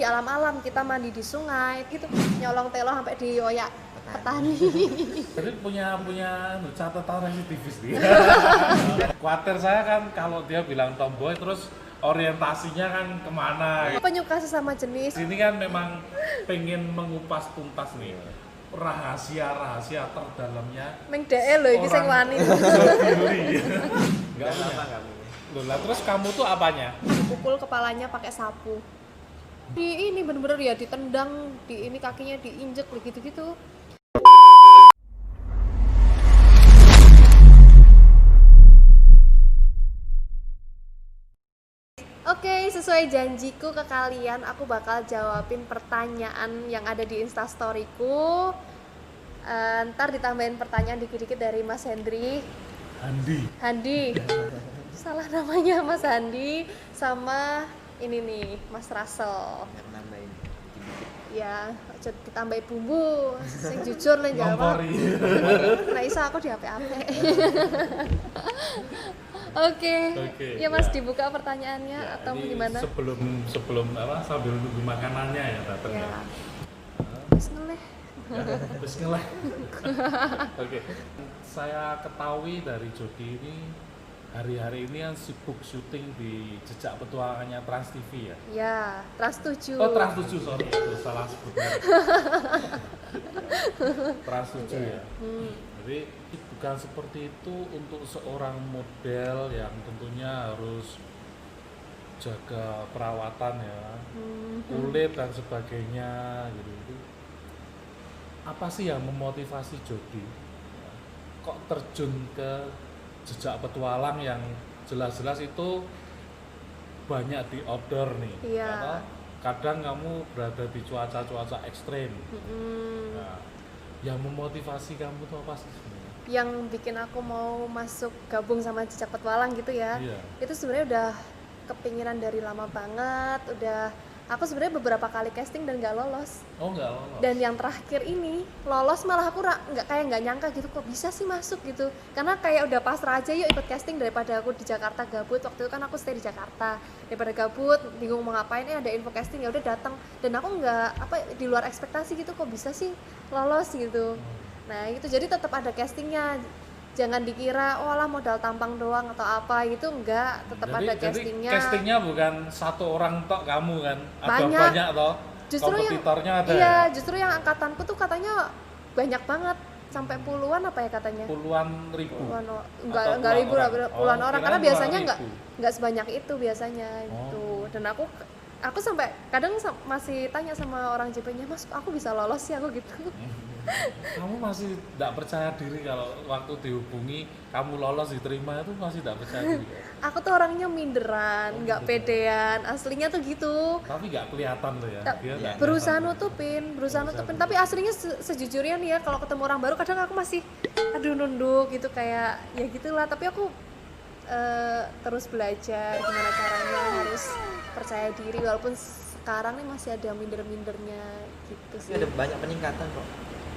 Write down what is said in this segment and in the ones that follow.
alam-alam, kita mandi di sungai gitu, nyolong telo sampai dioyak petani. Jadi punya catatan residivis dia. Khawatir saya kan kalau dia bilang tomboy terus orientasinya kan kemana gitu. Penyuka sesama jenis. Ini kan memang pengen mengupas tuntas nih rahasia terdalamnya. Meng DE lho iki sing wani. Enggak punya. Loh, lah terus kamu tuh apanya? Pukul kepalanya pakai sapu. Di ini bener-bener ya ditendang, di ini kakinya diinjek gitu-gitu. Oke, sesuai janjiku ke kalian, aku bakal jawabin pertanyaan yang ada di instastoryku. Ntar ditambahin pertanyaan dikit-dikit dari Mas Hendri. Handi. Salah namanya Mas Handi. Sama ini nih, Mas Russell. Nambahin dikit-dikit. Ya, aja ditambahin bumbu. Sing jujur lah jawab. Nah, isa aku di HP-HP. Oke. Ya Mas, ya. dibuka pertanyaannya Ya, atau ini gimana? sebelum apa sambil nunggu makanannya ya datang Ya. ya. Bismillah. Bismillah. Oke. Saya ketahui dari Jody ini hari-hari ini yang sibuk syuting di Jejak Petualangannya Trans TV ya. Ya, Trans 7. Oh, Trans 7, sorry, itu salah sebutnya. Trans 7 ya. Jadi bukan seperti itu untuk seorang model yang tentunya harus jaga perawatan ya, kulit dan sebagainya gitu. Apa sih yang memotivasi Jody kok terjun ke Jejak Petualang yang jelas-jelas itu banyak di outdoor nih? Iya. Karena kadang kamu berada di cuaca-cuaca ekstrim. Nah, yang memotivasi kamu tuh apa sih sebenarnya? Yang bikin aku mau masuk gabung sama Jejak Petualang gitu ya. Iya. Itu sebenarnya udah kepinginan dari lama banget. Aku sebenarnya beberapa kali casting dan nggak lolos. Oh, nggak lolos. Dan yang terakhir ini lolos, malah aku nggak nyangka gitu, kok bisa sih masuk gitu. Karena kayak udah pasrah aja, yuk ikut casting daripada aku di Jakarta gabut. Waktu itu kan aku stay di Jakarta, daripada gabut bingung mau ngapain, ada info casting ya udah datang. Dan aku nggak di luar ekspektasi gitu, kok bisa sih lolos gitu. Nah itu jadi tetap ada castingnya. Jangan dikira oh lah modal tampang doang atau apa gitu, enggak, tetap ada castingnya. Jadi castingnya bukan satu orang tok kamu kan, ada Banyak. banyak toh. Justru kompetitornya ada. Iya, justru yang angkatanku tuh katanya banyak banget, sampai puluhan apa ya katanya? Puluhan ribu. Enggak ribu lah, puluhan orang, karena kirain biasanya puluhan ribu. enggak sebanyak itu biasanya itu. Dan aku sampai kadang masih tanya sama orang JP-nya, Mas, aku bisa lolos sih aku gitu. Kamu masih tidak percaya diri kalau waktu dihubungi kamu lolos diterima itu masih tidak percaya diri? Aku tuh orangnya minderan, nggak pedean, aslinya tuh gitu. Tapi nggak kelihatan tuh ya. Dia nggak Berusaha kelihatan. nutupin, tapi aslinya sejujurnya nih ya, kalau ketemu orang baru kadang aku masih aduh nunduk gitu, kayak ya gitulah. Tapi aku terus belajar gimana caranya harus percaya diri, walaupun sekarang nih masih ada minder-mindernya gitu sih. Ada banyak peningkatan kok.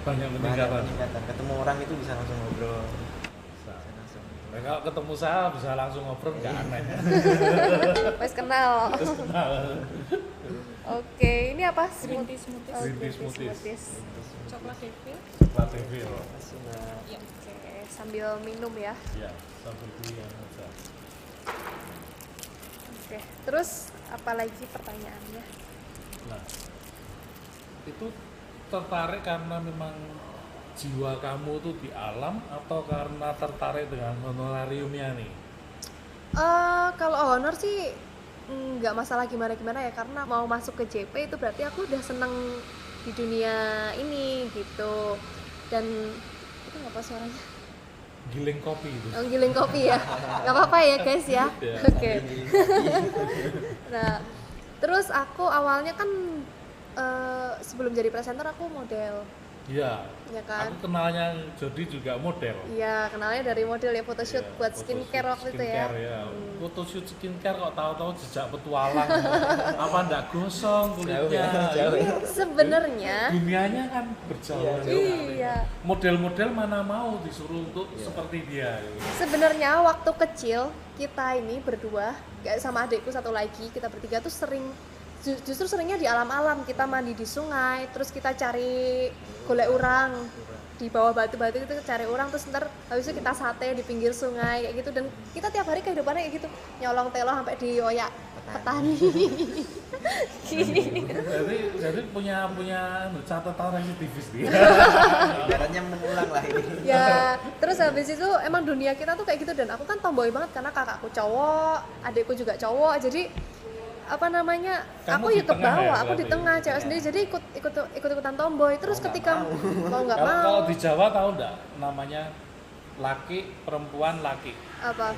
Banyak Banyak peningkatan. peningkatan. Ketemu orang itu bisa langsung ngobrol. Bisa. Bisa langsung. Nah, kalau ketemu saya bisa langsung ngobrol nggak aneh. Wes kenal. Oke, ini apa? Green tea smoothies. Oh, Green tea smoothies. smoothies. Coklat heavy. Setelah TV loh. Masih Mbak. Iya. Oke, sambil minum ya. Iya, sambil beli yang aja. Oke, terus apa lagi pertanyaannya? Nah, itu tertarik karena memang jiwa kamu tuh di alam atau karena tertarik dengan honorariumnya nih? Kalau honor sih nggak masalah gimana-gimana ya, karena mau masuk ke JP itu berarti aku udah seneng di dunia ini gitu. Dan itu nggak apa suaranya? Giling kopi itu. Oh, giling kopi ya, nggak apa-apa ya guys ya. Iya. Oke. Nah, terus aku awalnya kan sebelum jadi presenter aku model, Iya. ya kan? Aku kenalnya Jody juga model. Iya, kenalnya dari model ya, photoshoot Iya, buat photoshoot skincare waktu itu ya. skincare, ya. Photoshoot skincare kok tahu-tahu Jejak Petualang. Apa ndak gosong kulitnya? Jauh ya. Sebenarnya Dunianya kan berjalan. iya. Model-model mana mau disuruh untuk seperti dia. Sebenarnya waktu kecil kita ini berdua, kayak sama adikku satu lagi, kita bertiga tuh sering Justru seringnya di alam-alam, kita mandi di sungai, terus kita cari golek urang di bawah batu-batu itu, cari urang, terus ntar habis itu kita sate di pinggir sungai kayak gitu. Dan kita tiap hari kehidupannya kayak gitu, nyolong telo sampai dioyak petani. jadi punya catatan residivis dia. Ibaratnya mengulang lah ini. Ya terus habis itu emang dunia kita tuh kayak gitu, dan aku kan tomboy banget karena kakakku cowok, adikku juga cowok, jadi apa namanya, Kamu aku di ya ke tengah bawah, ya, aku di berarti? tengah cewek sendiri, jadi ikutan tomboy. Terus ketika mau nggak mau Kalau di Jawa tahu nggak namanya laki perempuan laki, apa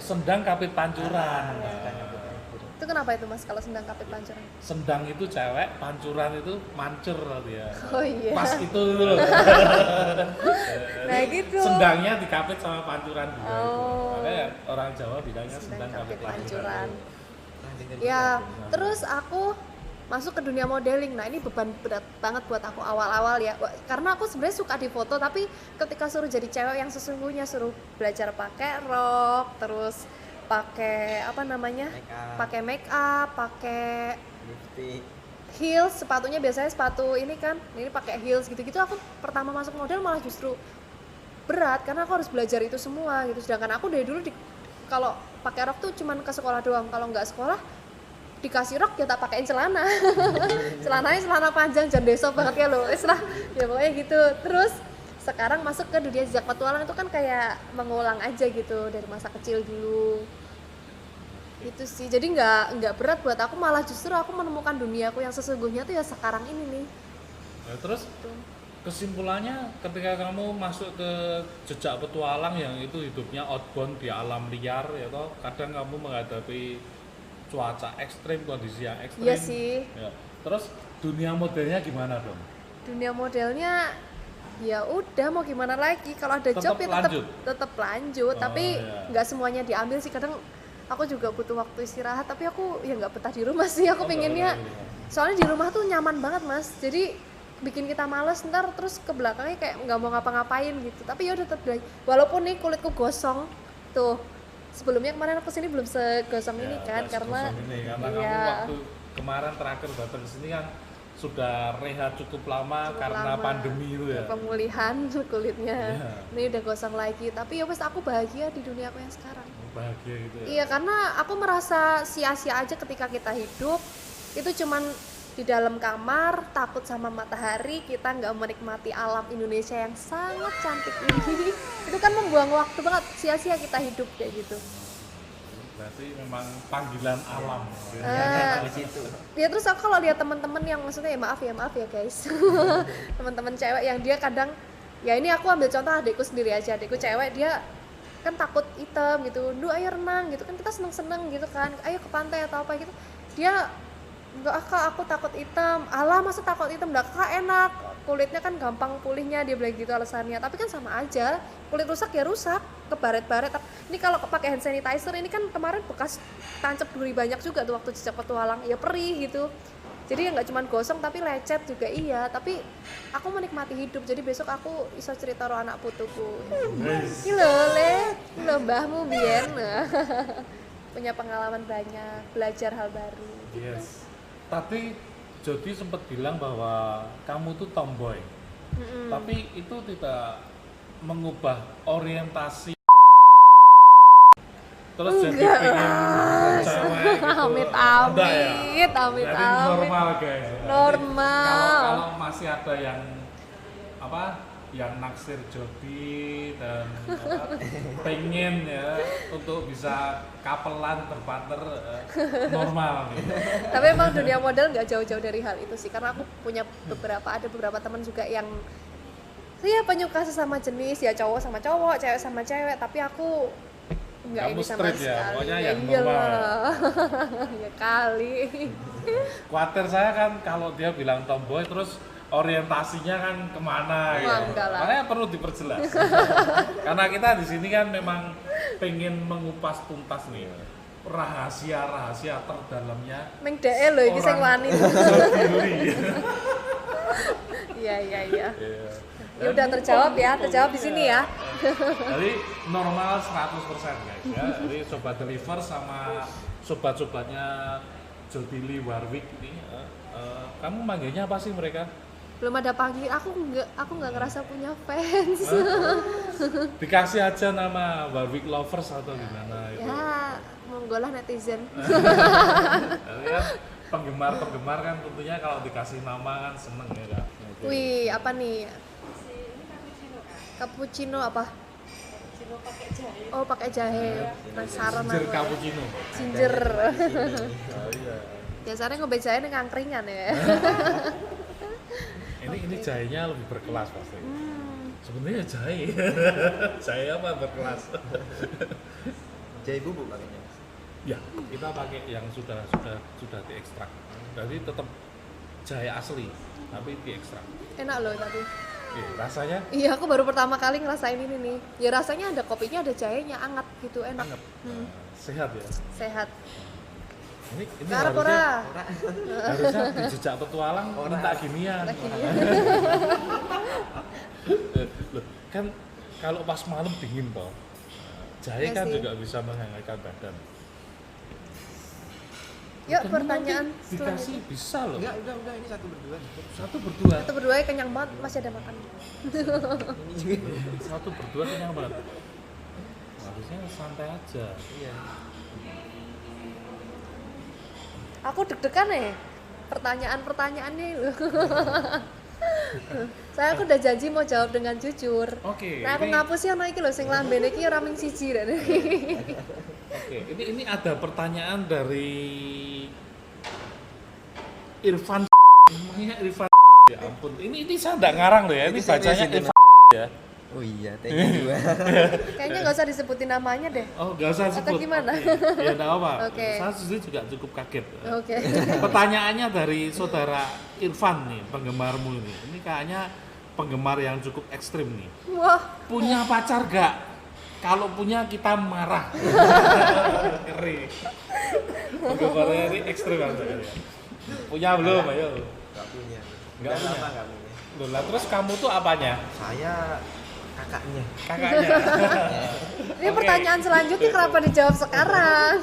sendang kapit pancuran. itu, kenapa itu Mas kalau sendang kapit pancuran? Sendang itu cewek, pancuran itu mancur dia. Oh iya. Pas itu dulu. Nah gitu. Sendangnya dikapit sama pancuran juga. Oh. Makanya orang Jawa bilangnya Sendang sendang kapit kapit pancuran. pancuran. Nah, dengar Ya, juga. terus aku masuk ke dunia modeling. Nah, ini beban berat banget buat aku awal-awal ya. Karena aku sebenarnya suka di foto, tapi ketika suruh jadi cewek yang sesungguhnya, suruh belajar pakai rok, terus pakai apa namanya? Pakai make up, pakai lipstick. heels, sepatunya biasanya sepatu ini kan, ini pakai heels gitu-gitu. Aku pertama masuk model malah justru berat karena aku harus belajar itu semua gitu. Sedangkan aku dari dulu kalau pakai rok tuh cuman ke sekolah doang. Kalau nggak sekolah dikasih rok ya tak pakein celana. Celananya celana panjang jam besok banget ya loh. Istilah ya pokoknya gitu. Terus sekarang masuk ke dunia jejak petualang itu kan kayak mengulang aja gitu dari masa kecil dulu. Itu sih. Jadi nggak berat buat aku, malah justru aku menemukan duniaku yang sesungguhnya tuh ya sekarang ini nih. Nah, terus Tuh. kesimpulannya ketika kamu masuk ke jejak petualang yang itu hidupnya outbound di alam liar ya toh, kadang kamu menghadapi cuaca ekstrim, kondisi yang ekstrim. Iya sih. Ya. Terus dunia modelnya gimana dong? Dunia modelnya ya udah mau gimana lagi, kalau ada Tetep job ya lanjut? tetap lanjut, Oh, tapi iya. nggak semuanya diambil sih. Kadang aku juga butuh waktu istirahat, tapi aku ya nggak betah di rumah sih. Aku Oh, pengennya nggak boleh. soalnya di rumah tuh nyaman banget Mas, jadi bikin kita males ntar terus ke belakangnya kayak nggak mau ngapa-ngapain gitu. Tapi ya udah tetap belajar, walaupun nih kulitku gosong tuh. Sebelumnya kemarin aku sini belum segosong ini kan, nggak karena segosong ini, karena iya. kamu waktu kemarin terakhir datang ke sini kan sudah rehat cukup lama Cukup karena lama. pandemi itu ya. Pemulihan kulitnya. Iya. Ini udah gosong lagi, tapi ya wes aku bahagia di dunia aku yang sekarang. Bahagia gitu ya. Iya, karena aku merasa sia-sia aja ketika kita hidup itu cuman di dalam kamar, takut sama matahari, kita nggak menikmati alam Indonesia yang sangat cantik ini. Itu kan membuang waktu banget, sia-sia kita hidup kayak gitu. Berarti memang panggilan alam. Ah. Di situ. Ya terus aku kalau lihat teman-teman yang maksudnya ya maaf ya guys. Teman-teman cewek yang dia kadang, ya ini aku ambil contoh adikku sendiri aja. Adikku cewek, dia kan takut hitam gitu. Duh ayo renang gitu kan, kita seneng-seneng gitu kan. Ayo ke pantai atau apa gitu. Dia enggak kak, aku takut hitam. Alah masa takut hitam? Enggak kak, enak. Kulitnya kan gampang pulihnya, dia bilang gitu alasannya. Tapi kan sama aja, kulit rusak ya rusak, kebaret-baret. Ini kalau pakai hand sanitizer ini kan kemarin bekas tancap duri banyak juga tuh waktu jejak petualang, ya perih gitu. Jadi ya nggak cuma gosong tapi lecet juga iya. Tapi aku menikmati hidup, jadi besok aku iso cerita ro anak putuku. Iki lho le, iki lho mbahmu biyen. Punya pengalaman banyak, belajar hal baru. Yes. Tadi Jody sempat bilang bahwa kamu tuh tomboy. Tapi itu tidak mengubah orientasi terus jadi Enggak pengen lah. cewek gitu. Amit Enggak ya? amit, amit Jadi amit. normal guys. Normal. Kalau masih ada yang apa? Yang naksir Jody dan apa, pengen ya untuk bisa kapelan berpartner normal gitu. Tapi emang dunia model nggak jauh-jauh dari hal itu sih, karena aku punya ada beberapa teman juga yang ya penyuka sesama jenis, ya cowok sama cowok, cewek sama cewek, tapi aku nggak Kamu ini sama straight ya, sekali. pokoknya Ya yang iyalah. normal. Ya kali. Khawatir saya kan kalau dia bilang tomboy terus orientasinya kan kemana Wah, gitu. enggak lah. Makanya perlu diperjelas. Karena kita di sini kan memang pengen mengupas tuntas nih rahasia-rahasia terdalamnya Neng DE lho iki sing orang wani. sendiri. Iya. Iya. Ya udah terjawab ya, terjawab di sini ya. Jadi normal 100% guys ya. Jadi sobat deliver sama sobat-sobatnya Jodili Warwick ini, kamu manggilnya apa sih mereka? Belum ada panggil, aku nggak ngerasa punya fans. Dikasih aja nama Warwick Lovers atau gimana itu? Ya, monggo lah netizen. Kalian penggemar kan tentunya kalau dikasih nama kan seneng ya kan? Wih, apa nih? Cappuccino apa? Cino pakai jahe. Oh, pakai jahe. Penasaran Ginger aku. cappuccino. Ginger. Oh, iya. Biasanya ngobe jahe ning angkringan ya. Ini jahenya lebih berkelas pasti. Sebenarnya jahe. Jahe apa berkelas? Jahe bubuk pakainya. Ya, kita pakai yang sudah diekstrak. Jadi tetap jahe asli, tapi diekstrak. Enak loh tadi. Oke, rasanya Iya, aku baru pertama kali ngerasain ini nih. Ya rasanya ada kopinya, ada jahenya, anget gitu, enak. anget, sehat ya. Sehat. Ini Karena harusnya di jejak petualang minta ginian. Loh, kan kalau pas malam dingin toh, jahe Iya kan sih. juga bisa menghangatkan badan. Yuk, Kamu pertanyaan nanti dikasih selanjutnya. bisa loh. Enggak, ini satu berdua. Satu berdua. Satu berdua kenyang banget, masih ada makan. Ini juga. Satu berdua kenyang banget. Harusnya santai aja. Iya. Aku deg-degan nih. Pertanyaan-pertanyaannya loh. Aku udah janji mau jawab dengan jujur. Oke. Nah, aku ini- ngapus ya iki lho sing lambene iki ora ming siji rek. Oke, ini ada pertanyaan dari Irfan. Namanya Irfan. Ya ampun, ini saya nggak ngarang loh ya. Ini Ini serius bacanya ini, Irfan ya. Oh iya, thank you juga. Kayaknya nggak usah disebutin namanya deh. Oh, nggak usah Atau sebut. gimana? Oke. Ya nggak apa. Oke. Saya sendiri juga cukup kaget. Oke. Pertanyaannya dari saudara Irfan nih, penggemarmu ini. Ini kayaknya penggemar yang cukup ekstrim nih. Wah, Punya pacar gak? Kalau punya kita marah. Ngeri. Penggemarnya ini ekstrim aja ya. Punya belum? Ayo. Enggak punya. Nggak Udah punya? lama nggak punya. Loh, lah terus kamu tuh apanya? Saya kakaknya. Kakaknya. ini Oke. pertanyaan selanjutnya kenapa dijawab sekarang?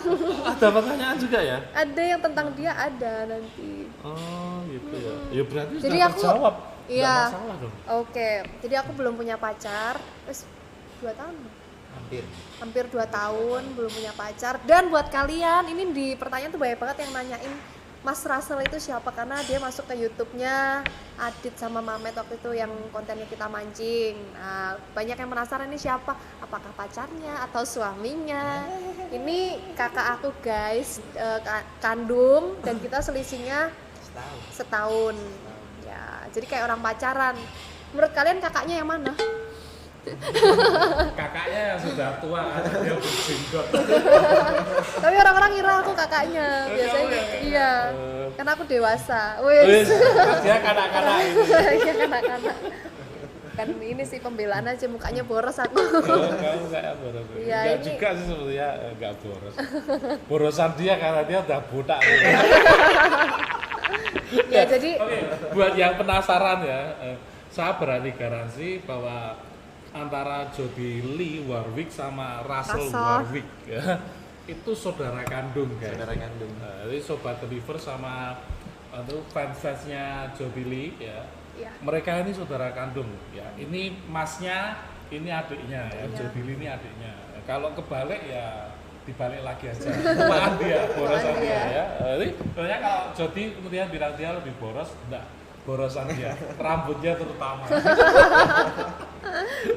Ada pertanyaan juga ya? Ada yang tentang dia ada nanti. Oh gitu ya. Ya berarti Jadi sudah aku- terjawab. Nggak iya. masalah dong. Oke, jadi aku belum punya pacar. Terus 2 tahun. Hampir 2 tahun belum punya pacar. Dan buat kalian, ini di pertanyaan tuh banyak banget yang nanyain Mas Russell itu siapa, karena dia masuk ke YouTube-nya Adit sama Mamet waktu itu yang kontennya kita mancing. Nah, banyak yang penasaran ini siapa, apakah pacarnya atau suaminya. Ini kakak aku guys, kandung, dan kita selisihnya setahun. Ya, jadi kayak orang pacaran. Menurut kalian kakaknya yang mana? Kakaknya yang sudah tua karena dia berjenggot. Tapi orang-orang ngira aku kakaknya biasanya. kamu ya? Iya, Oh. karena aku dewasa. Wis, Wis. dia kanak-kanak itu. Iya, kanak-kanak. Kan ini sih pembelaan aja, mukanya boros aku. Oh, kamu kayak boros. Iya, Enggak ini- juga sih sebetulnya enggak boros. Borosan dia karena dia udah botak. Ya, jadi Oke, buat yang penasaran ya, saya berani garansi bahwa antara Jodili Warwick sama Russell Russell. Warwick ya, itu saudara kandung guys. Saudara kandung. Jadi sobat deliver sama itu fans-fansnya Jodili ya. ya, Mereka ini saudara kandung ya. Ini masnya, ini adiknya ya. Iya. Jodili ini adiknya. Kalau kebalik ya dibalik lagi aja. Tuaan dia, borosan Tuaan dia dia. ya. Jadi sebenarnya kalau Jodi kemudian bilang dia lebih boros, enggak, borosan dia. Rambutnya terutama.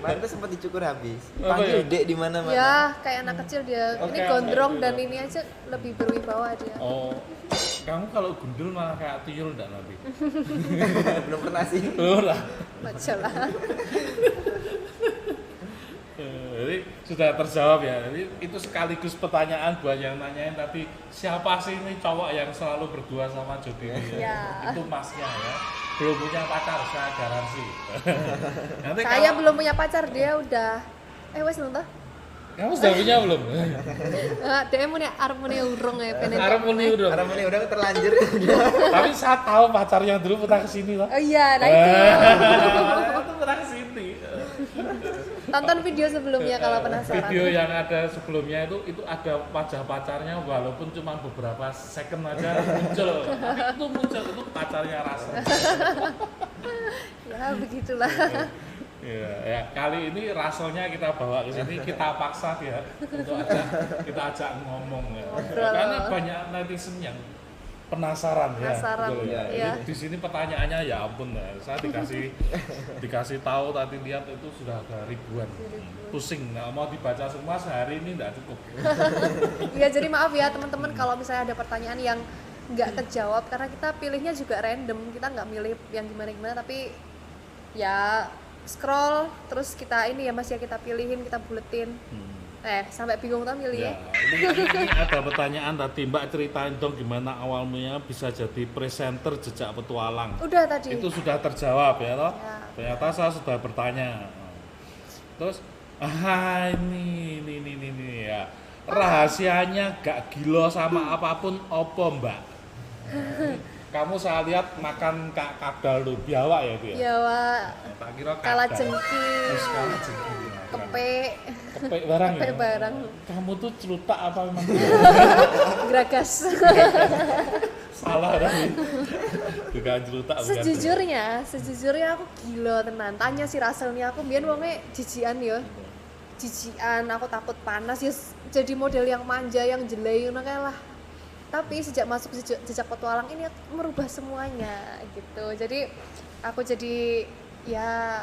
Pantes sempat dicukur habis. Apa Panggil ya? Dek di mana-mana. ya kayak anak kecil dia. Oke, Ini oke, gondrong oke. dan ini aja lebih berwibawa dia. Oh, kamu kalau gundul malah kayak tuyul enggak nanti? Belum pernah sih. Oh lah. Majalah. Jadi sudah terjawab ya. Jadi itu sekaligus pertanyaan buat yang nanyain tadi, siapa sih ini cowok yang selalu berdua sama Jodi ini? Ya. Itu masnya ya. Belum punya pacar, saya garansi. Nanti Saya kalau- belum punya pacar, dia udah. Wes nonton. Kamu sudah punya belum? Dia mau nih urung ya pengen. Arab muni udah. Orang ini udah terlanjur. Tapi saya tahu pacarnya dulu pernah kesini loh. Oh iya, nah itu. Itu pernah kesini. Tonton video sebelumnya kalau penasaran. Video yang ada sebelumnya itu ada wajah pacarnya walaupun cuma beberapa second aja muncul. Tapi itu muncul itu pacarnya Russell. Ya begitulah. Ya, kali ini Russellnya kita bawa ke sini, kita paksa dia untuk kita ajak ngomong ya. Ngobrol. Karena banyak netizen yang penasaran ya. Penasaran, Betul ya. iya. Ini di sini pertanyaannya ya ampun ya. Saya dikasih tahu tadi lihat itu sudah ada ribuan. Pusing, nggak mau dibaca semua sehari ini nggak cukup. Ya jadi maaf ya teman-teman kalau misalnya ada pertanyaan yang nggak kejawab karena kita pilihnya juga random, kita nggak milih yang gimana-gimana tapi ya scroll terus kita ini ya Mas ya kita pilihin, kita buletin. Sampai bingung tuh milih Ya, ya. ini ada pertanyaan tadi, Mbak ceritain dong gimana awalnya bisa jadi presenter jejak petualang. Udah tadi. Itu sudah terjawab ya toh? Ya. Ternyata saya sudah bertanya. Terus ini ya. Rahasianya gak gila sama apapun opo, Mbak? Kamu saya lihat makan kadal tuh, biawak ya itu ya? Ya Wak, Tak kira kala kadal. jengking, Terus kala jengking. kepek, Kepek barang ya? kepek barang, Kamu tuh celutak apa memang? geragas. Salah tadi. Bukan celutak bukan. Sejujurnya aku gila tenan. Tanya si Russell nih aku biyen wonge jijian ya. Jijian, aku takut panas ya jadi model yang manja, yang jelek ngono kae lah. Tapi sejak masuk jejak petualang ini aku merubah semuanya gitu. Jadi aku jadi ya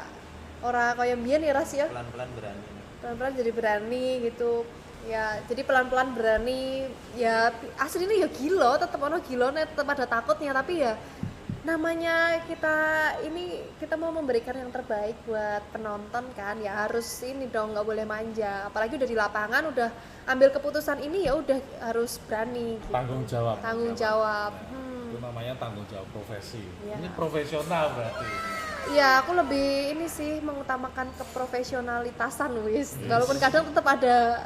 orang kayak mbiyen ya Ras ya. Pelan-pelan berani. Pelan-pelan jadi berani gitu. Ya, jadi pelan-pelan berani. Ya aslinya ya gila, tetep ono gilone, tetep ada takutnya tapi ya namanya kita mau memberikan yang terbaik buat penonton kan, ya harus ini dong, nggak boleh manja. Apalagi udah di lapangan, udah ambil keputusan ini ya udah harus berani gitu. Tanggung jawab. Tanggung jawab. Itu namanya tanggung jawab profesi. Iya. Ini profesional berarti. Ya aku lebih ini sih mengutamakan keprofesionalitasan wis. Walaupun kadang tetap ada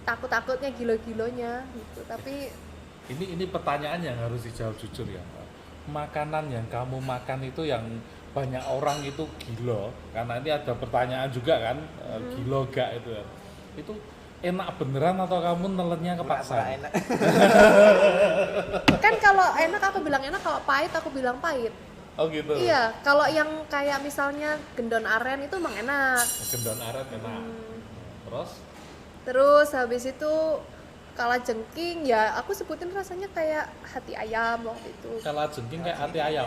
takut-takutnya, gilo-gilonya gitu. Tapi Ini pertanyaan yang harus dijawab jujur ya. Makanan yang kamu makan itu yang banyak orang itu gila, karena ini ada pertanyaan juga kan, gila gak itu ya. Itu enak beneran atau kamu nelennya kepaksa? Pura-pura enak. kan kalau enak aku bilang enak, kalau pahit aku bilang pahit. Oh gitu. Iya, kalau yang kayak misalnya gendon aren itu emang enak. Gendon aret enak. Terus Terus habis itu kala jengking ya aku sebutin rasanya kayak hati ayam waktu itu. kala jengking kayak hati ayam.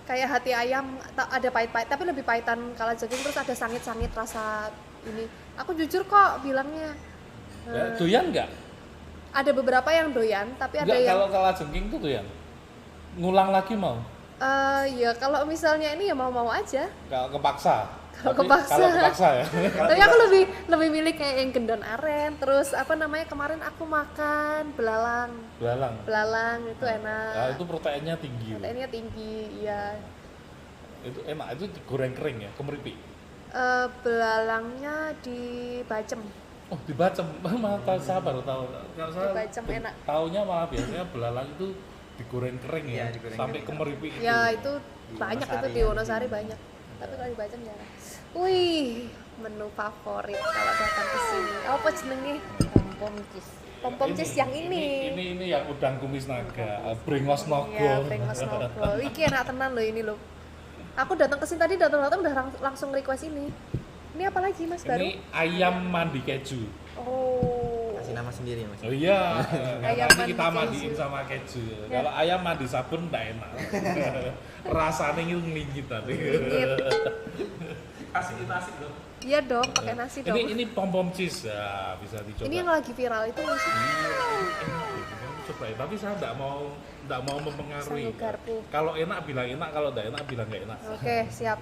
Kayak hati ayam ada pahit-pahit tapi lebih pahitan kala jengking, terus ada sangit-sangit rasa ini. Aku jujur kok bilangnya. Doyan nggak? Ada beberapa yang doyan tapi ada Nggak, yang kalau kala jengking tuh doyan. Ngulang lagi mau? ya kalau misalnya ini ya mau-mau aja. Kalau kepaksa. Kalau Tapi kepaksa. Kalau kepaksa ya. Tapi aku lebih milih kayak yang gendon aren. Terus apa namanya kemarin aku makan belalang. Belalang. Itu enak. Nah, itu proteinnya tinggi. Proteinnya tinggi, iya. Itu enak, itu digoreng kering ya, kemeripik. Belalangnya dibacem. Oh, dibacem. Malah saya baru tahu. Kalau saya Dibacem enak. Taunya malah biasanya belalang itu digoreng kering ya, Iya, digoreng sampai kering. kemeripik itu. Ya itu banyak itu Wonosari di ya. Wonosari banyak. Tapi kalau dibacem jarang. Wih, menu favorit kalau datang ke sini. Apa jenenge? Pom-pom cheese. Pom-pom cheese yang ini. Ini yang udang kumis naga, brengos nogo. Iya, brengos nogo. Iki enak tenan loh ini loh. Aku datang ke sini tadi udah langsung request ini. Ini apa lagi Mas baru? Ini ayam mandi keju. Oh. Kasih nama sendiri Mas. Oh iya, Ayam nanti kita mandi mandiin keju. sama keju. Ya. Kalau ayam mandi sabun enggak enak. Rasanya ngelingit tadi. Ngelingit. Kasih nasi dong. Iya dong, pakai nasi dong. Ini pom-pom cheese ya, bisa dicoba. Ini yang lagi viral itu sih. Iya, enak gitu. Kamu coba ya. Tapi saya enggak mau mempengaruhi. Sanggup garpu. Kalau enak bilang enak, kalau enggak enak bilang enggak enak. Oke, siap.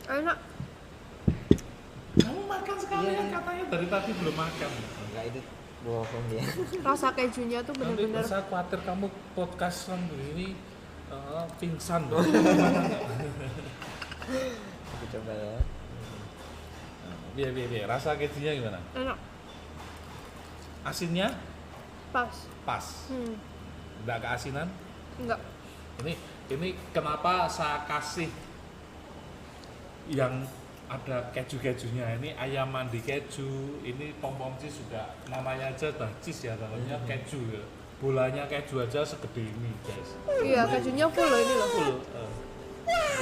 Enak. Kamu makan sekali Iya. katanya dari tadi belum makan. Enggak, itu bohong dia. Rasa kejunya tuh Nanti bener-bener. saya khawatir kamu podcast ini pingsan. Aku coba ya. Biar. Rasa kejunya gimana? Enak. Asinnya Pas. pas. Enggak keasinan. Enggak. Ini ini kenapa saya kasih yang ada keju-kejunya, ini ayam mandi keju, ini pom-pom cheese juga namanya aja dah cheese ya, dalamnya keju ya. Bolanya keju aja segede ini guys. Iya, kejunya full loh ini loh. Full.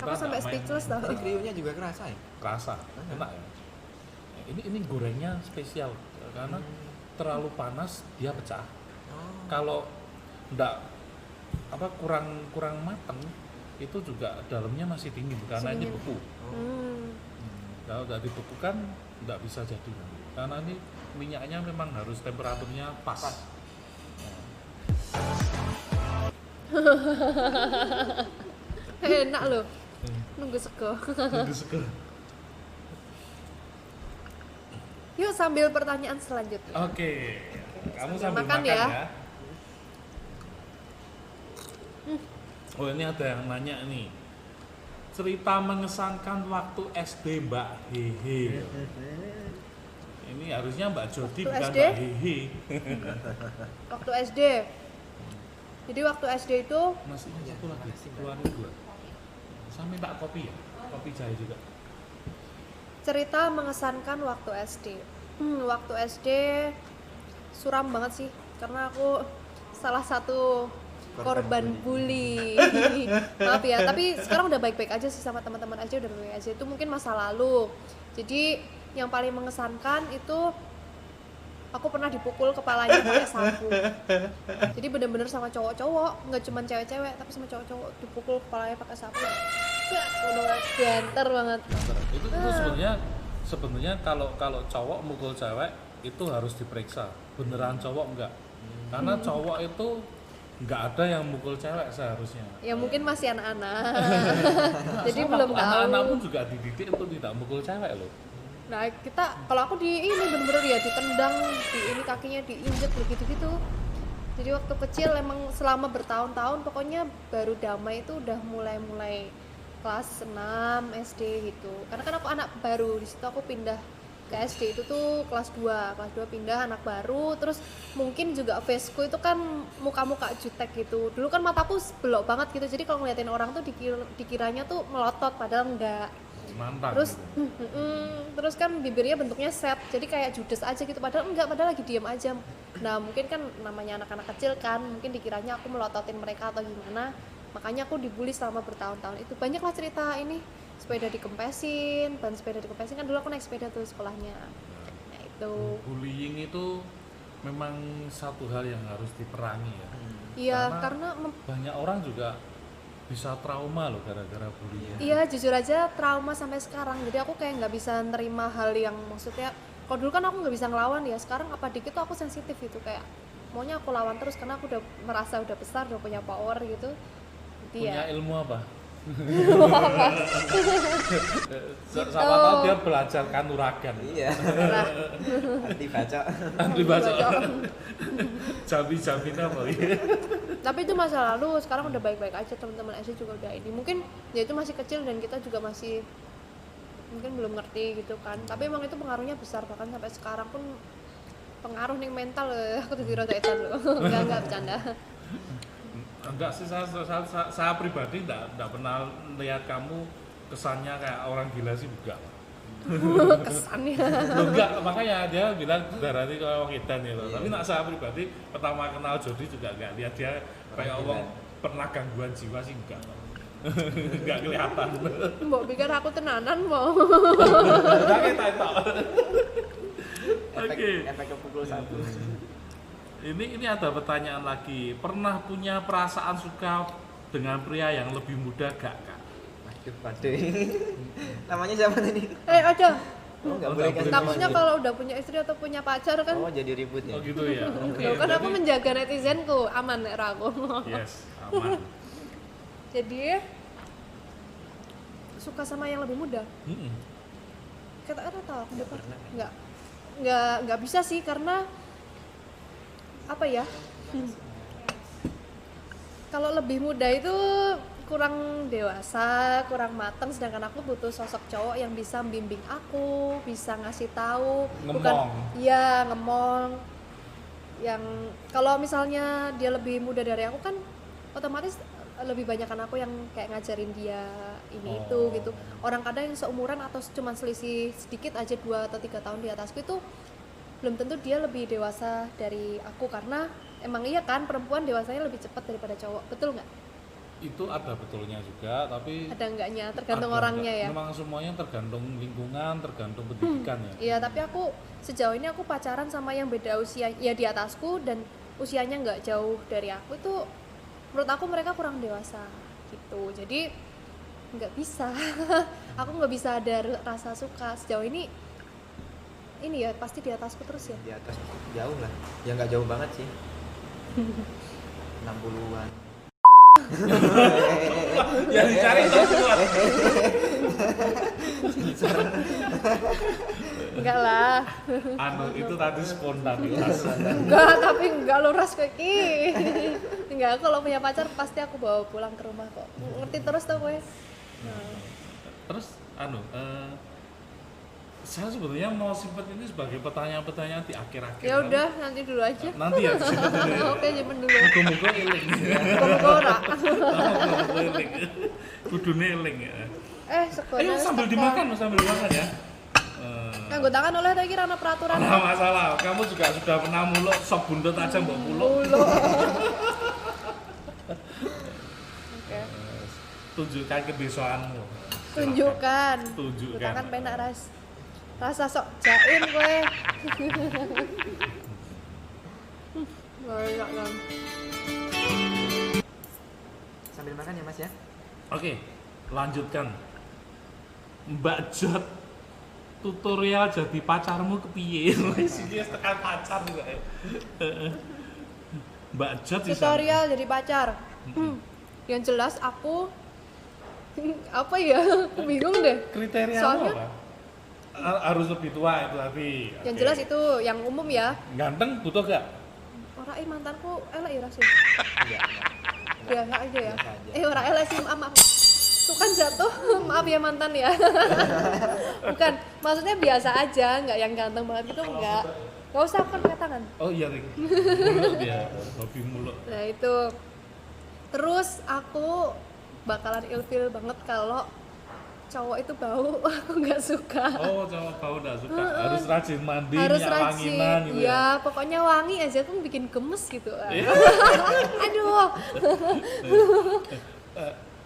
Aku sampai speechless tau. Ini kriunya juga kerasa ya? Kerasa, enak ya. Ini gorengnya spesial karena terlalu panas dia pecah. Oh. Kalau enggak kurang mateng itu juga dalamnya masih dingin karena ini Dingin. beku. Kalau udah dibekukan nggak bisa jadi karena ini minyaknya memang harus temperaturnya pas. Enak loh. Nunggu sego. Nunggu seger. Yuk sambil pertanyaan selanjutnya. Oke. Kamu sambil sambil makan makan ya. ya. Oh ini ada yang nanya nih. Cerita mengesankan waktu SD Mbak Hehe. Ini harusnya Mbak Jody Waktu bukan SD? Mbak Hehe. Waktu SD. Jadi waktu SD itu Masih satu lagi, keluarin dua. Saya minta kopi ya, kopi jahe juga. cerita mengesankan waktu SD. Waktu SD suram banget sih karena aku salah satu korban bully. Maaf ya, tapi sekarang udah baik-baik aja sih sama teman-teman aja, udah baik aja. Itu mungkin masa lalu. Jadi yang paling mengesankan itu aku pernah dipukul kepalanya pakai sapu. Jadi bener-bener sama cowok-cowok, nggak cuma cewek-cewek, tapi sama cowok-cowok dipukul kepalanya pakai sapu. Udah genter banget. Itu sebenarnya kalau cowok mukul cewek itu harus diperiksa. Beneran cowok enggak? Karena cowok itu nggak ada yang mukul cewek seharusnya. Ya mungkin masih anak-anak. Jadi Soalnya belum waktu tahu. anak-anak pun juga dididik untuk tidak mukul cewek loh. Nah kalau aku di ini bener-bener ya ditendang, di ini kakinya diinjek begitu-gitu. Jadi waktu kecil emang selama bertahun-tahun pokoknya baru damai itu udah mulai kelas 6 SD gitu. Karena kan aku anak baru, di situ aku pindah ke SD itu tuh kelas 2 pindah anak baru, terus mungkin juga faceku itu kan muka-muka jutek gitu. Dulu kan mataku belok banget gitu, jadi kalau ngeliatin orang tuh dikiranya tuh melotot padahal enggak. Mantap. Terus Gitu. terus kan bibirnya bentuknya set, jadi kayak judes aja gitu, padahal enggak, padahal lagi diam aja. Nah mungkin kan namanya anak-anak kecil kan, mungkin dikiranya aku melototin mereka atau gimana, makanya aku dibully selama bertahun-tahun. Itu banyaklah cerita ini, sepeda dikempesin, ban sepeda dikempesin, kan dulu aku naik sepeda tuh sekolahnya. Nah itu Bullying itu memang satu hal yang harus diperangi ya. iya Karena karena banyak orang juga bisa trauma loh gara-gara bullying. iya jujur aja trauma sampai sekarang. Jadi aku kayak nggak bisa nerima hal yang maksudnya, kalau dulu kan aku nggak bisa ngelawan ya, sekarang apa dikit tuh aku sensitif gitu, kayak maunya aku lawan terus karena aku udah merasa udah besar, udah punya power gitu. Jadi Punya ya ilmu apa? Gitu. Siapa tahu dia belajar kanuragan. Iya. Nah, Anti baca. Dibaca. Jamin apa ya? tapi itu masa lalu, sekarang udah baik-baik aja, teman-teman SD juga udah ini. Mungkin ya itu masih kecil dan kita juga masih mungkin belum ngerti gitu kan. Tapi emang itu pengaruhnya besar, bahkan sampai sekarang pun pengaruh nih mental. Aku tuh rada edan loh. Enggak bercanda. Enggak sih, saya pribadi enggak pernah lihat kamu kesannya kayak orang gila sih, enggak. Kesannya. Loh, enggak, makanya dia bilang darahnya kayak orang edan ya loh. Tapi nak saya pribadi pertama kenal Jody juga enggak lihat dia kayak orang pernah gangguan jiwa sih, enggak. Enggak kelihatan. Mbok pikir aku tenanan mau. Enggak kita itu. Oke. Efek kepukul satu. Ini ada pertanyaan lagi. Pernah punya perasaan suka dengan pria yang lebih muda gak, Kak? Waduh. Namanya siapa tadi? Aja. Oh, enggak Oh, boleh nggak kan? boleh. Takutnya kalau udah punya istri atau punya pacar kan. Oh, jadi ribut ya. Oh gitu ya. Oke. Loh, kan aku berarti- menjaga netizenku, aman nek ra aku. Yes, aman. Jadi suka sama yang lebih muda. Mm-mm. Kata tahu aku dapat pernah. nggak bisa sih, karena apa ya, kalau lebih muda itu kurang dewasa, kurang matang, sedangkan aku butuh sosok cowok yang bisa bimbing aku, bisa ngasih tahu, Ngemong. iya ngemong. Yang kalau misalnya dia lebih muda dari aku kan otomatis lebih banyak kan aku yang kayak ngajarin dia ini itu Oh. gitu. Orang kadang yang seumuran atau cuma selisih sedikit aja 2 atau 3 tahun di atasku itu belum tentu dia lebih dewasa dari aku, karena emang iya kan perempuan dewasanya lebih cepat daripada cowok, betul nggak? Itu ada betulnya juga, tapi Ada enggaknya tergantung ada orangnya enggak. ya. Memang semuanya tergantung lingkungan, tergantung pendidikan ya. Iya, tapi aku sejauh ini aku pacaran sama yang beda usia ya di atasku dan usianya nggak jauh dari aku, itu menurut aku mereka kurang dewasa gitu. Jadi nggak bisa aku nggak bisa ada rasa suka sejauh ini ya pasti di atasku terus ya. Di atas jauh lah. Ya nggak jauh banget sih. 60-an. Yang dicari itu keluar. Enggak lah. Itu tadi spontanitas. Enggak, tapi enggak lo ras kaki. Enggak, kalau punya pacar pasti aku bawa pulang ke rumah kok. Ngerti terus tuh gue. Nah, Terus saya sebetulnya mau simpen ini sebagai pertanyaan-pertanyaan di akhir-akhir. ya udah nanti dulu aja. Nanti ya disimpan dulu ya. Oke, simpen dulu. Muga-muga eling. Muga-muga ora. Muga-muga eling. Kudune eling ya. Sekolah. Ayo sambil dimakan ya. Nganggo tangan oleh tak kira ana peraturan. Nggak masalah, kamu juga sudah pernah muluk sop bundut aja mbok muluk. Mulu. Oke. Tunjukkan kebesaanmu. Tunjukkan. Tunjukkan. Tangan penak ras. Rasa sok jaim kowe. Nggak enak kan. Sambil makan ya Mas ya. Oke, lanjutkan. Mbak Jot, tutorial jadi pacarmu kepiye? Wis iki wis tekan pacar juga. Mbak Jot di sana. Tutorial jadi pacar. Yang jelas aku apa ya? Aku bingung deh. Kriteria Soalnya- apa? Harus lebih tua itu tadi. Yang Oke. jelas itu yang umum ya. Ganteng butuh gak? Orang mantanku elek ya rasul. Enggak. Biasa aja ya. Biasa aja. Orang elek sih, maaf. Tuh kan jatuh, maaf ya mantan ya. Bukan, maksudnya biasa aja, nggak yang ganteng banget gitu, enggak. Gak usah kan pakai tangan. Oh iya, Ring. Muluk dia, hobi muluk. Nah itu. Terus aku bakalan ilfil banget kalau cowok itu bau, aku nggak suka. Oh, cowok bau gak suka. Harus rajin mandi, Harus minyak rajin, wanginan gitu ya. ya pokoknya wangi aja tuh bikin gemes gitu. Iya. Aduh.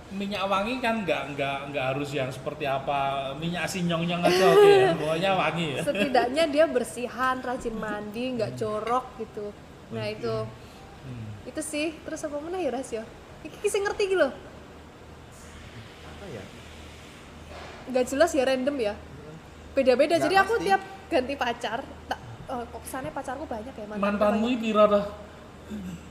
Minyak wangi kan nggak harus yang seperti apa, minyak sinyong-nyong aja oke ya. Pokoknya wangi ya. Setidaknya dia bersihan, rajin mandi, nggak jorok gitu. Nah itu sih. Terus apa mana ya Ras ya? Iki sih ngerti gitu loh. Apa ya? Nggak jelas ya, random ya. Beda-beda. Nggak Jadi aku pasti. tiap ganti pacar, kok kesannya pacarku banyak ya Mantanmu banyak. ini pira dah?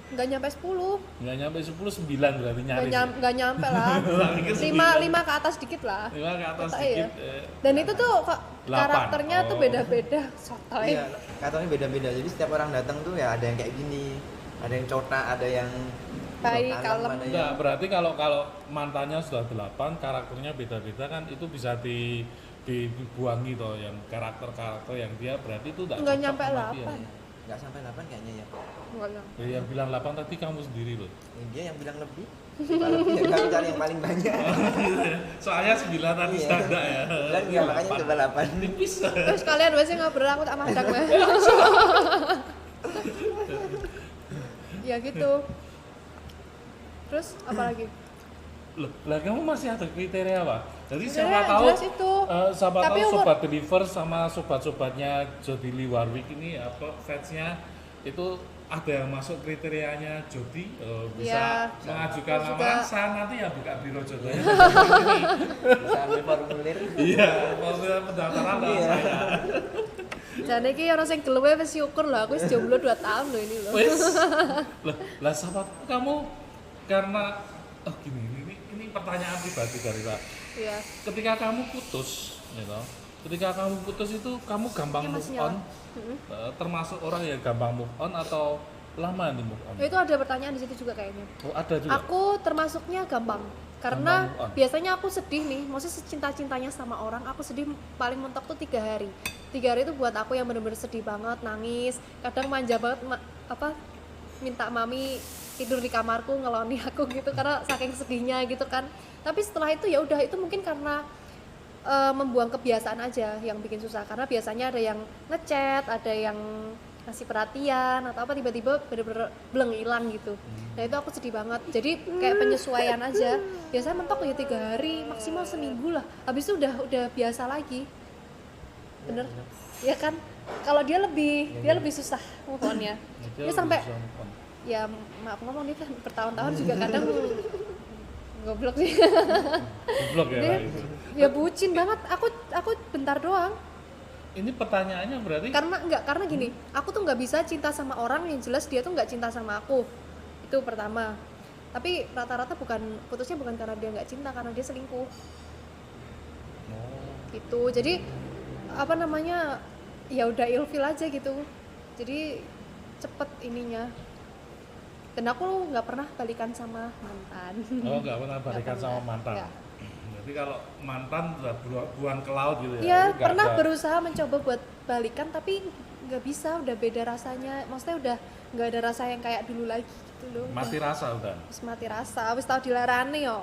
Nggak nyampe 10. Nggak nyampe 10, 9 berarti nyaris. Nggak nyampe lah. Pikir 5 ke atas dikit lah. 5 ke atas Kata sedikit. ya. Dan itu tuh kok 8. karakternya tuh Oh. beda-beda. Sotoy. Iya, katanya beda-beda. Jadi setiap orang datang tuh ya ada yang kayak gini, ada yang cotak, ada yang Baik, kalem. ada Enggak, yang berarti kalau mantannya sudah 8, karakternya beda-beda kan itu bisa dibuangi toh, yang karakter-karakter yang dia berarti itu Nggak cocok nyampe sama dia. 8. nggak sampai 8 kayaknya ya. Nggak nyampe. Ya, yang bilang 8 tadi kamu sendiri loh. Dia yang bilang lebih. Kalau lebih ya kami cari yang paling banyak. Soalnya 9 tadi Iya. sudah ada ya. Dan ya makanya coba 8. Tipis. Terus kalian biasanya ngobrol aku tak mandang mah. Ya gitu. Terus apa lagi? Loh, lah kamu masih ada kriteria apa? Jadi Kriteria siapa tahu jelas itu. siapa Tapi tahu umur- sobat deliver sama sobat-sobatnya Jody Lee Warwick ini apa fansnya itu ada yang masuk kriterianya Jody bisa Iya. mengajukan Juga. lamaran, saya nanti ya buka biro jodohnya. Bisa ambil formulir. Iya, formulir pendaftaran lah Iya. saya. Jadi iki orang sing gelem wis syukur lah, aku wis jomblo 2 tahun loh ini loh. Wes. Lah sahabat kamu karena gini ini pertanyaan pribadi dari saya. Iya. Ketika kamu putus, ketika kamu putus itu kamu gampang Ini move masih on, nyala. termasuk orang yang gampang move on atau lama nih move on? Itu ada pertanyaan di situ juga kayaknya. Oh, ada juga. Aku termasuknya gampang. Karena Gampang move on. biasanya aku sedih nih, maksudnya secinta-cintanya sama orang, aku sedih paling mentok tuh 3 hari. 3 hari itu buat aku yang bener-bener sedih banget, nangis, kadang manja banget, minta mami tidur di kamarku ngeloni aku gitu karena saking sedihnya gitu kan. Tapi setelah itu ya udah, itu mungkin karena membuang kebiasaan aja yang bikin susah, karena biasanya ada yang ngechat, ada yang ngasih perhatian atau apa, tiba-tiba bener-bener bleng hilang gitu. Nah itu aku sedih banget, jadi kayak penyesuaian aja. Biasanya mentok ya 3 hari maksimal seminggu lah, habis itu udah biasa lagi. Bener ya kan, kalau dia lebih susah move on-nya. Dia sampai ya maaf ngomong, dia kan bertahun-tahun juga kadang goblok sih. Goblok ya. Dia, Itu. ya bucin banget. Aku bentar doang. Ini pertanyaannya berarti Karena gini, aku tuh nggak bisa cinta sama orang yang jelas dia tuh nggak cinta sama aku. Itu pertama. Tapi rata-rata putusnya bukan karena dia nggak cinta, karena dia selingkuh. Oh. Gitu. Jadi apa namanya, ya udah ilfil aja gitu. Jadi cepet ininya. Dan aku nggak pernah balikan sama mantan. Oh, nggak pernah balikan Nggak sama pernah. mantan. Nggak. Jadi kalau mantan udah buang ke laut gitu ya. Iya, Jadi nggak pernah ada- berusaha mencoba buat balikan tapi nggak bisa, udah beda rasanya. Maksudnya udah nggak ada rasa yang kayak dulu lagi gitu loh. mati rasa udah. Terus mati rasa, habis tahu dilarani yo.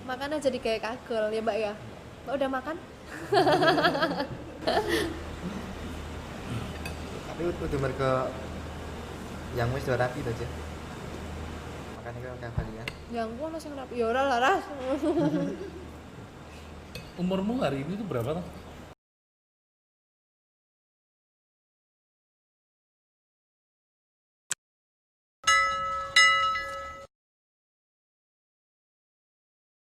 Makanya jadi kayak kagel ya Mbak ya. Mbak udah makan? Tapi udah mereka yang wis dua rapi aja. Makanya kan kalian. Yang gua langsung rapi. Ya udah lah, Ras. Umurmu hari ini tuh berapa tuh?